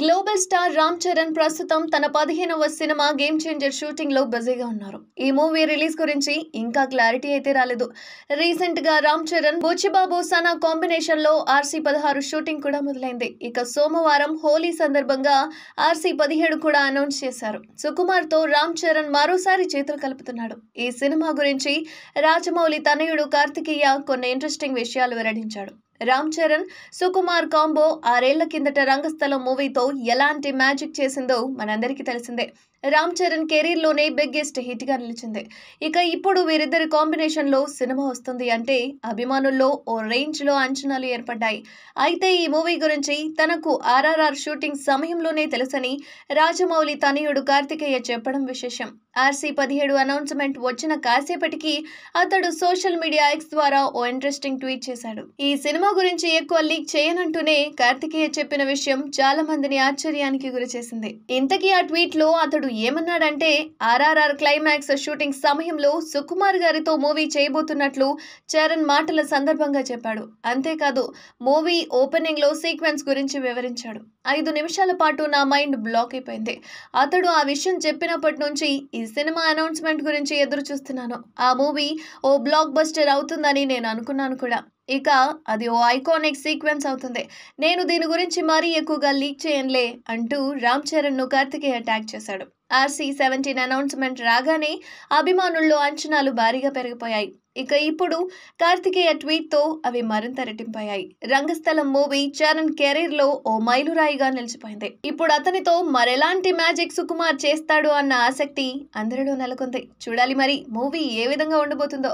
Global star Ram Charan ప్రస్తుతం తన 15వ సినిమా గేమ్ చేంజర్ షూటింగ్ లో బిజీగా ఉన్నారు. ఈ మూవీ రిలీజ్ గురించి ఇంకా క్లారిటీ అయితే రాలేదు. రీసెంట్ గా రామ్ చరణ్ బుచ్చిబాబు సనా కాంబినేషన్ లో RC-16 షూటింగ్ కూడా మొదలైంది. ఇక సోమవారం హోలీ సందర్భంగా RC-17 కూడా అనౌన్స్ చేశారు. సుకుమార్ తో రామ్ చరణ్ మరోసారి చేతులు కలుపుతున్నాడు. ఈ సినిమా గురించి రాజమౌళి తనయుడు కార్తికేయ కొన్ని ఇంట్రెస్టింగ్ విషయాలు వెల్లడించాడు. రామ్ చరణ్ సుకుమార్ కాంబో 6 ఏళ్ల కిందట రంగస్థలం మూవీతో ఎలాంటి మ్యాజిక్ చేసిందో మనందరికీ తెలిసిందే. రామ్ చరణ్ కెరీర్ లోనే బిగ్గెస్ట్ హిట్ గా నిలిచింది. ఇక ఇప్పుడు వీరిద్దరి కాంబినేషన్ లో సినిమా వస్తుంది అంటే అభిమానుల్లో ఓ రేంజ్ లో అంచనాలు ఏర్పడ్డాయి. అయితే ఈ మూవీ గురించి తనకు RRR షూటింగ్ సమయంలోనే తెలుసని రాజమౌళి తనయుడు కార్తికేయ చెప్పడం విశేషం. RC-17 అనౌన్స్మెంట్ వచ్చిన కాసేపటికి అతడు సోషల్ మీడియా X ద్వారా ఓ ఇంట్రెస్టింగ్ ట్వీట్ చేశాడు. ఈ సినిమా గురించి ఎక్కువ లీక్ చేయనంటూనే కార్తికేయ చెప్పిన విషయం చాలా మందిని ఆశ్చర్యానికి గురిచేసింది. ఇంతకీ ఆ ట్వీట్ లో అతడు ఏమన్నాడంటే, RRR క్లైమాక్స్ షూటింగ్ సమయంలో సుకుమార్ గారితో మూవీ చేయబోతున్నట్లు చరణ్ మాటల సందర్భంగా చెప్పాడు. అంతేకాదు మూవీ ఓపెనింగ్ లో సీక్వెన్స్ గురించి వివరించాడు. 5 నిమిషాల పాటు నా మైండ్ బ్లాక్ అయిపోయింది. అతడు ఆ విషయం చెప్పినప్పటి నుంచి ఈ సినిమా అనౌన్స్మెంట్ గురించి ఎదురు చూస్తున్నాను. ఆ మూవీ ఓ బ్లాక్ బస్టర్ అవుతుందని నేను అనుకున్నాను కూడా. ఇక అది ఓ ఐకానిక్ సీక్వెన్స్ అవుతుంది. నేను దీని గురించి మరీ ఎక్కువగా లీక్ చేయనులే అంటూ రామ్ చరణ్ ను కార్తికేయ ట్యాగ్ చేశాడు. RC-17 అనౌన్స్మెంట్ రాగానే అభిమానుల్లో అంచనాలు భారీగా పెరిగిపోయాయి. ఇక ఇప్పుడు కార్తికేయ ట్వీట్ తో అవి మరింత రెట్టింపయ్యాయి. రంగస్థలం మూవీ చరణ్ కెరీర్ లో ఓ మైలురాయిగా నిలిచిపోయింది. ఇప్పుడు అతనితో మరెలాంటి మ్యాజిక్ సుకుమార్ చేస్తాడు అన్న ఆసక్తి అందరిలో నెలకొంది. చూడాలి మరి మూవీ ఏ విధంగా ఉండబోతుందో.